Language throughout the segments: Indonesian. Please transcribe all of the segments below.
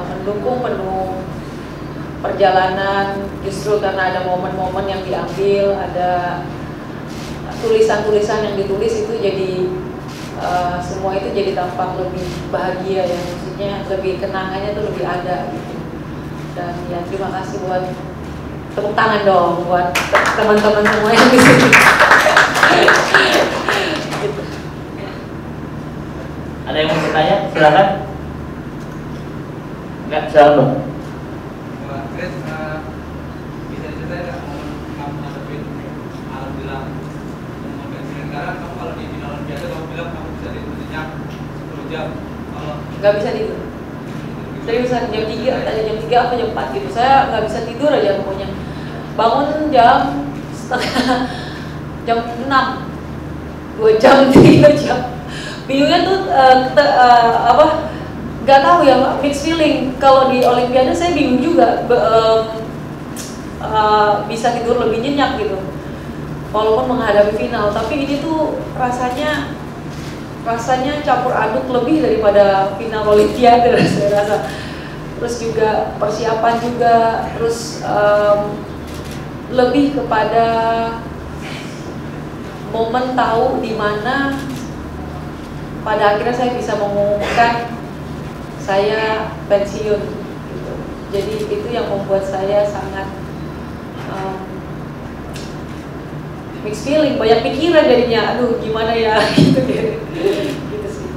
mendukung penuh perjalanan, justru karena ada momen-momen yang diambil, ada tulisan-tulisan yang ditulis itu jadi semua itu jadi tampak lebih bahagia ya, maksudnya lebih kenangannya tuh lebih ada gitu. Dan ya terima kasih buat tepuk tangan dong buat teman-teman semua yang di sini. Gitu. Ada yang mau bertanya? Silakan. Enggak, silakan dong. Grace, bisa diceritain nggak momen kamu ngadepin alhamdulillah momen pensiun sekarang? Kamu kalau di final Olimpiade kamu bilang kamu bisa tidur nyenyak 10 jam. Kalau Nggak bisa tidur. Seriusan jam 3, ada jam 3 apa jam 4 gitu. Saya nggak bisa tidur aja pokoknya. Bangun jam jam 6, 2 jam, 3 jam. Bingungnya tuh nggak tahu ya, mixed feeling. Kalau di Olimpiade saya bingung juga bisa tidur lebih nyenyak gitu walaupun menghadapi final, tapi ini tuh rasanya campur aduk lebih daripada final Olimpiade saya rasa. Terus juga persiapan juga, terus lebih kepada momen tahu di mana pada akhirnya saya bisa mengumumkan saya pensiun gitu. Jadi itu yang membuat saya sangat mixed feeling, banyak pikiran jadinya, aduh gimana ya gitu deh. Gitu sih.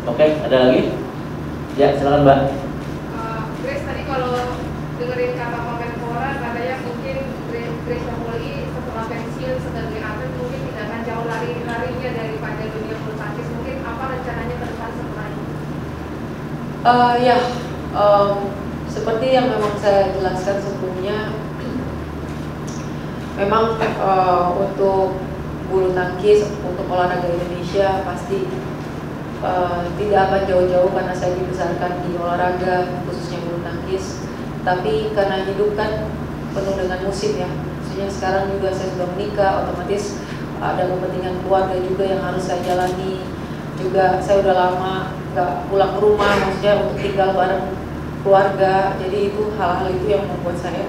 Oke, ada lagi? Ya, silakan Mbak. Grace, tadi kalau dengerin kata Kemenpora katanya mungkin Grace Napoli setelah pensiun sebagai atlet mungkin tidak akan jauh larinya daripada dunia bulu tangkis. Mungkin apa rencananya ke depan setelah ini? Seperti yang memang saya jelaskan sebelumnya, memang untuk bulu tangkis, untuk olahraga Indonesia pasti tidak akan jauh-jauh karena saya dibesarkan di olahraga, khususnya bulu tangkis. Tapi karena hidup kan penuh dengan musim ya, maksudnya sekarang juga saya sudah menikah, otomatis ada kepentingan keluarga juga yang harus saya jalani. Juga saya udah lama nggak pulang ke rumah, maksudnya untuk tinggal bareng keluarga. Jadi itu hal-hal itu yang membuat saya,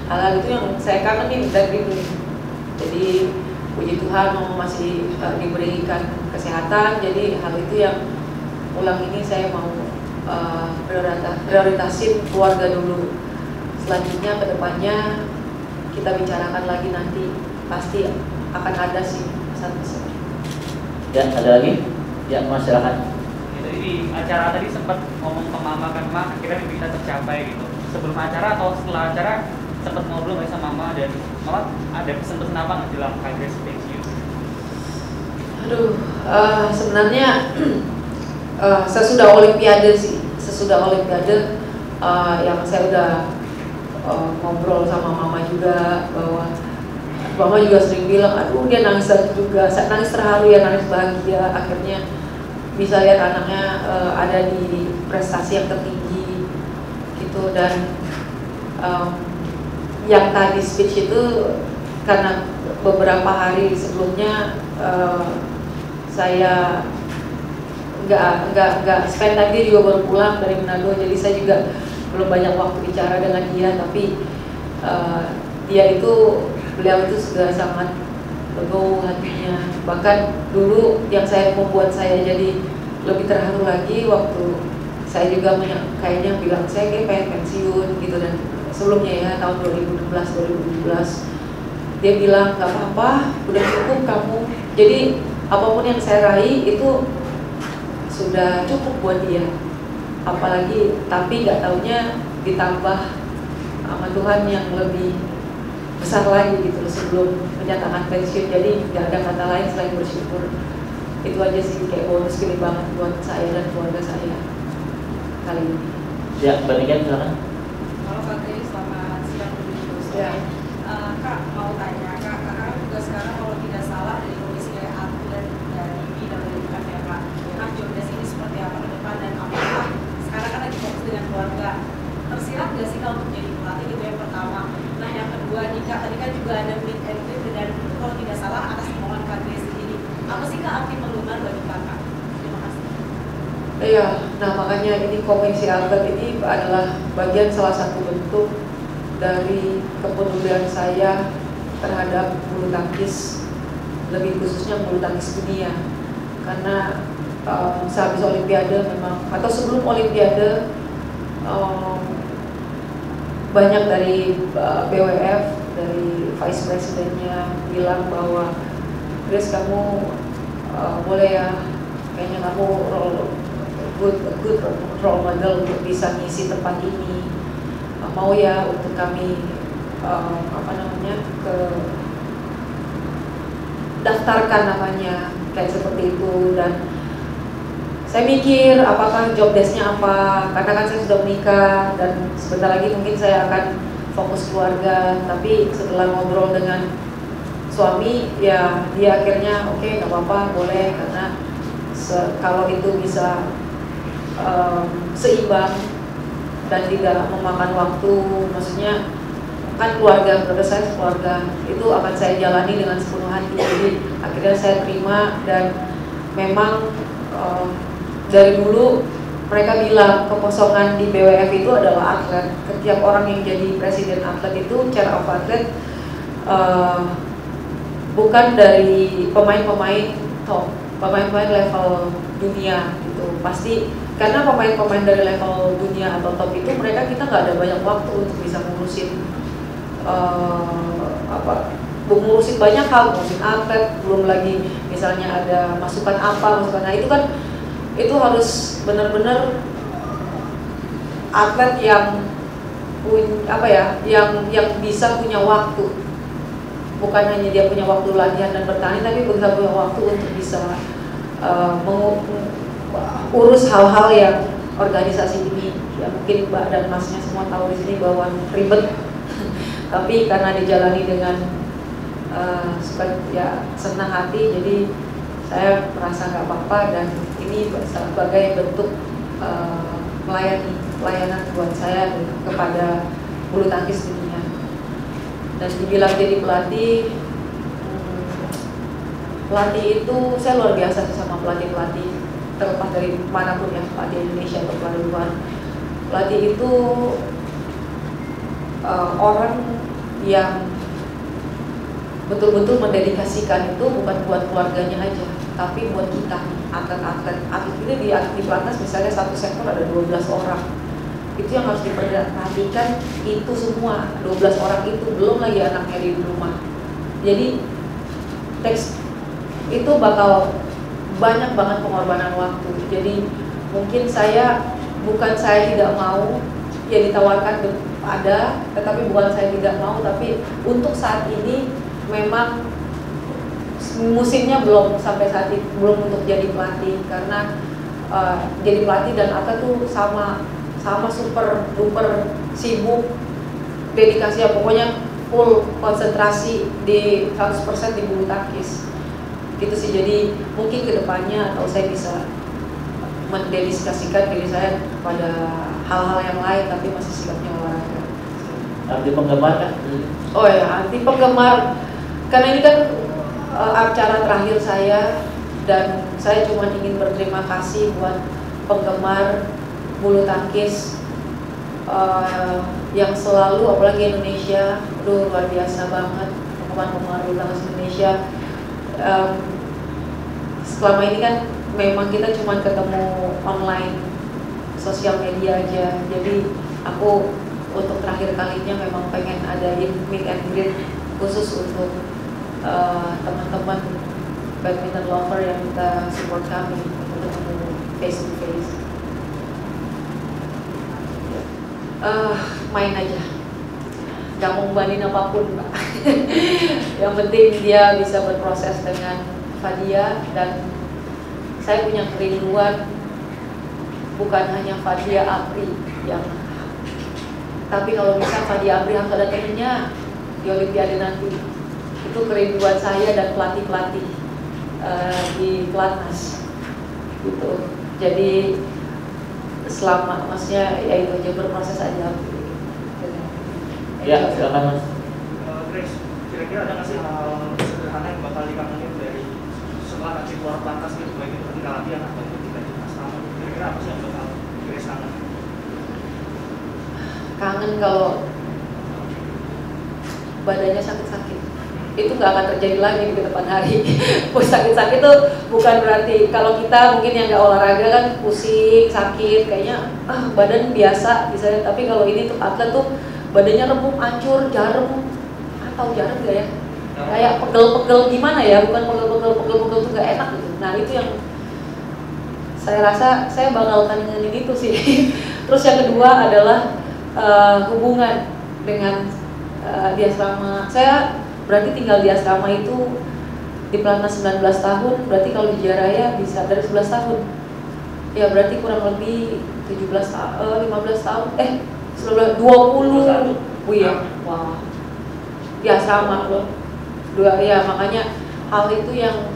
hal-hal itu yang saya kangenin dari dulu. Jadi puji Tuhan masih diberikan kesehatan. Jadi hal itu yang ulang ini saya mau prioritasin keluarga dulu. Selanjutnya kedepannya kita bicarakan lagi nanti, pasti akan ada sih pesan-pesan. Ya, ada lagi? Ya, Mas silakan. Jadi di acara tadi sempat ngomong ke Mama kan, Ma, akhirnya mimpi kita tercapai gitu. Sebelum acara atau setelah acara sempat ngobrol nggak sama Mama, dan Mama ada pesan-pesan apa nggak dalam Grace pensiun? Aduh, sebenarnya sesudah Olimpiade sih, yang saya udah ngobrol sama Mama juga, bahwa Mama juga sering bilang, aduh dia nangis juga, saya nangis terharu ya, nangis bahagia, akhirnya bisa lihat anaknya ada di prestasi yang tertinggi gitu. Dan yang tadi speech itu karena beberapa hari sebelumnya saya nggak spend time, dia juga baru pulang dari Manado, jadi saya juga belum banyak waktu bicara dengan dia. Tapi beliau itu sudah sangat legowo hatinya. Bahkan dulu yang membuat saya jadi lebih terharu lagi waktu saya juga kayaknya bilang saya kayak pengen pensiun gitu. Dan sebelumnya ya tahun 2016-2017 dia bilang nggak apa-apa, udah cukup kamu. Jadi apapun yang saya raih itu sudah cukup buat dia. Apalagi tapi nggak taunya ditambah sama Tuhan yang lebih besar lagi gitu sebelum menyatakan pensiun. Jadi nggak ada kata lain selain bersyukur. Itu aja sih, kayak bonus gede banget buat saya dan keluarga saya kali ini. Ya, Mbak Niken silakan. Halo Kak Grace, selamat siang dulu. Ya. Kak mau tanya, Kak, karena juga sekarang kalau tidak salah dari komisi dari atlet dari bidang pendidikan ya Kak, nah jobdesk ini seperti apa ke depan, dan apakah sekarang kan lagi fokus dengan keluarga, tersirat nggak sih Kak untuk jadi pelatih, itu yang pertama. Nah yang kedua nih Kak, tadi kan juga ada meet and greet, dan kalau tidak salah atas omongan Kak Grace ini, apa sih Kak arti pelunar bagi Kakak? Terima kasih. Iya, nah makanya ini komisi atlet ini adalah bagian salah satu bentuk dari kepedulian saya terhadap bulu tangkis, lebih khususnya bulu tangkis dunia. Karena sehabis Olimpiade memang, atau sebelum Olimpiade, banyak dari BWF, dari Vice Presidennya bilang bahwa Grace, kamu boleh ya, kayaknya kamu good role model untuk bisa ngisi tempat ini, mau ya untuk kami ke daftarkan namanya, kayak seperti itu. Dan saya mikir apakah job desk-nya apa, karena kan saya sudah menikah dan sebentar lagi mungkin saya akan fokus keluarga. Tapi setelah ngobrol dengan suami, ya dia akhirnya oke, nggak apa-apa, boleh, karena kalau itu bisa seimbang dan tidak memakan waktu, maksudnya kan keluarga saya keluarga itu akan saya jalani dengan sepenuh hati. Jadi akhirnya saya terima. Dan memang dari dulu mereka bilang kekosongan di BWF itu adalah atlet. Setiap orang yang jadi presiden atlet itu chair of atlet bukan dari pemain-pemain top, pemain-pemain level dunia gitu. Pasti karena pemain-pemain dari level dunia atau top itu kita nggak ada banyak waktu untuk bisa ngurusin ngurusin banyak hal, ngurusin atlet, belum lagi misalnya ada masukan apa, nah itu kan itu harus benar-benar atlet yang yang bisa punya waktu, bukan hanya dia punya waktu latihan dan bertanding, tapi bisa punya waktu untuk bisa urus hal-hal yang organisasi ini. Ya mungkin Mbak dan Masnya semua tahu di sini bahwa ribet, tapi karena dijalani dengan senang hati, jadi saya merasa nggak apa-apa. Dan ini sebagai bentuk pelayanan buat saya kepada bulu tangkis dunia. Dan dibilang jadi pelatih itu saya luar biasa sama pelatih terlepas dari manapun ya, pelatih Indonesia atau pelatih luar. Pelatih itu orang yang betul-betul mendedikasikan itu bukan buat keluarganya aja, tapi buat kita, atlet-atlet. Atlet ini di pelatnas misalnya satu sektor ada 12 orang. Itu yang harus diperhatikan, itu semua 12 orang itu, belum lagi anaknya di rumah. Jadi teks itu bakal banyak banget pengorbanan waktu. Jadi mungkin bukan saya tidak mau, ya ditawarkan ada, tetapi bukan saya tidak mau, tapi untuk saat ini memang musimnya belum sampai saat ini, belum untuk jadi pelatih. Karena jadi pelatih dan atlet tuh sama super duper sibuk, dedikasi ya, pokoknya full konsentrasi di 100% di bulu tangkis gitu sih. Jadi mungkin kedepannya atau saya bisa mendedikasikan diri saya pada hal-hal yang lain, tapi masih sifatnya olahraga. Arti penggemar kan? Oh ya, arti penggemar, karena ini kan acara terakhir saya, dan saya cuma ingin berterima kasih buat penggemar bulu tangkis yang selalu, apalagi Indonesia, luar biasa banget penggemar bulu tangkis Indonesia. Selama ini kan memang kita cuma ketemu online, sosial media aja. Jadi aku untuk terakhir kalinya memang pengen ada meet and greet khusus untuk teman-teman badminton lover yang kita support kami untuk ketemu face to face. Main aja, gak mau membanding apapun Mbak. Yang penting dia bisa berproses dengan Fadia, dan saya punya kerinduan bukan hanya Fadia Apri yang, tapi kalau bisa Fadia Apri harus ada temennya di Olimpiade nanti. Itu kerinduan saya dan pelatih-pelatih di pelatnas gitu. Jadi selama, maksudnya ya itu aja, berproses aja. Ya, silakan Mas. Grace, kira-kira ada nggak sih hal sederhana yang bakal dikangenin dari setelah nanti keluar pelatnas gitu, baik itu ketika latihan atau ketika di asrama? Kira-kira apa kangen kalau badannya sakit-sakit. Itu nggak akan terjadi lagi di depan hari. Sakit-sakit itu bukan berarti kalau kita mungkin yang nggak olahraga kan pusing, sakit, kayaknya badan biasa misalnya. Tapi kalau ini tuh atlet tuh badannya remuk, hancur, jarum, atau jarum nggak ya? Kayak pegel-pegel gimana ya? Bukan pegel-pegel tuh nggak enak gitu. Nah itu yang saya rasa saya bakal tandingin itu sih. Terus yang kedua adalah hubungan dengan di asrama. Saya berarti tinggal di asrama itu di Pelatnas 19 tahun, berarti kalau di Jaraya bisa dari 11 tahun. Ya berarti kurang lebih 15 tahun, 20. Oh iya, wah. Di asrama loh. Ya makanya hal itu yang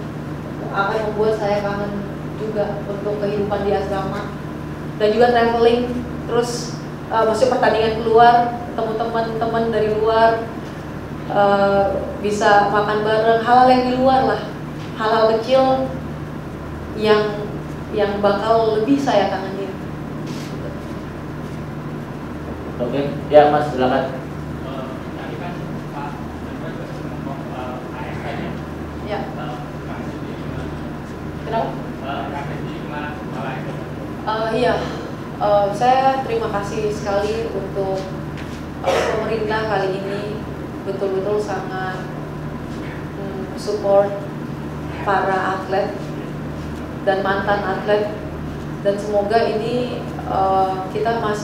akan membuat saya kangen juga untuk kehidupan di asrama. Dan juga traveling, terus maksudnya pertandingan keluar, ketemu teman-teman dari luar, bisa makan bareng, hal-hal yang di luar lah, hal-hal kecil yang bakal lebih saya kangenin. Oke, ya Mas silakan. Tadi kan Pak ngomong ASN Ya. Kenapa? Iya, saya terima kasih sekali untuk pemerintah kali ini betul-betul sangat support para atlet dan mantan atlet, dan semoga ini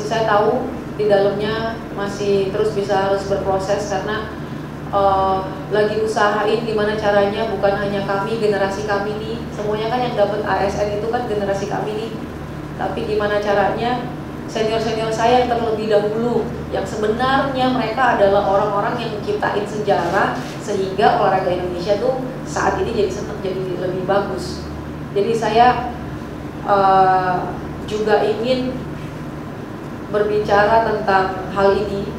saya tahu di dalamnya masih terus harus berproses karena lagi usahain gimana caranya, bukan hanya kami, generasi kami nih, semuanya kan yang dapat ASN itu kan generasi kami nih, tapi gimana caranya senior-senior saya yang terlebih dahulu, yang sebenarnya mereka adalah orang-orang yang menciptain sejarah sehingga olahraga Indonesia tuh saat ini jadi lebih bagus. Jadi saya juga ingin berbicara tentang hal ini.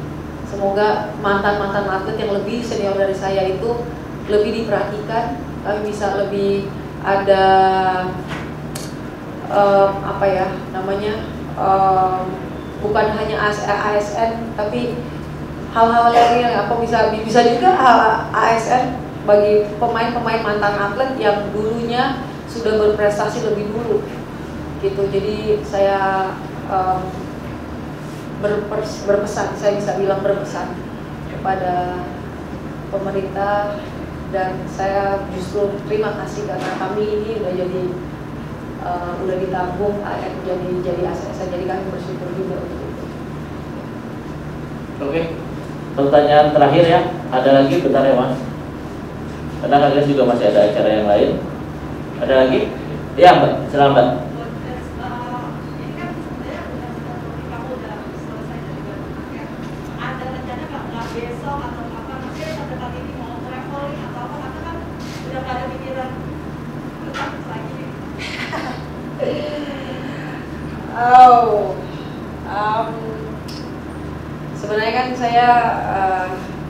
Semoga mantan-mantan atlet yang lebih senior dari saya itu lebih diperhatikan, kami bisa lebih ada bukan hanya ASN tapi hal-hal yang bisa juga ASN bagi pemain-pemain mantan atlet yang dulunya sudah berprestasi lebih dulu gitu. Jadi saya berpesan, saya bisa bilang berpesan kepada pemerintah, dan saya justru terima kasih karena kami ini udah ditanggung jadi ASN, jadi kami bersyukur juga untuk itu. Oke, pertanyaan terakhir ya, ada lagi bentar ya Mas, karena kalian juga masih ada acara yang lain. Ada lagi? Ya Mbak, silakan Mbak. Sebenarnya kan saya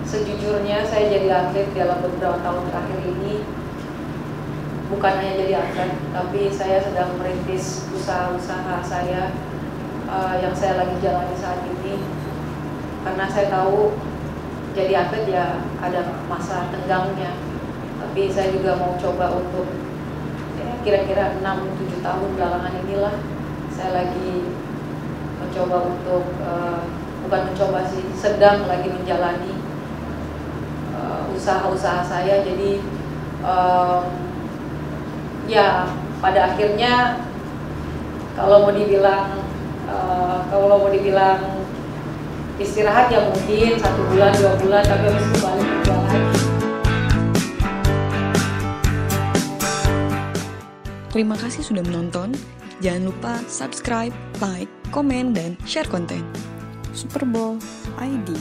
sejujurnya saya jadi atlet dalam beberapa tahun terakhir ini bukan hanya jadi atlet, tapi saya sedang merintis usaha-usaha saya yang saya lagi jalani saat ini, karena saya tahu jadi atlet ya ada masa tenggangnya, tapi saya juga mau coba untuk kira-kira 6-7 tahun belakangan inilah saya lagi mencoba untuk bukan mencoba sih, sedang lagi menjalani usaha-usaha saya. Jadi ya pada akhirnya kalau mau dibilang istirahat ya mungkin 1 bulan 2 bulan, tapi habis itu balik berjuang lagi. Terima kasih sudah menonton. Jangan lupa subscribe, like, komen, dan share konten. Super Bowl ID.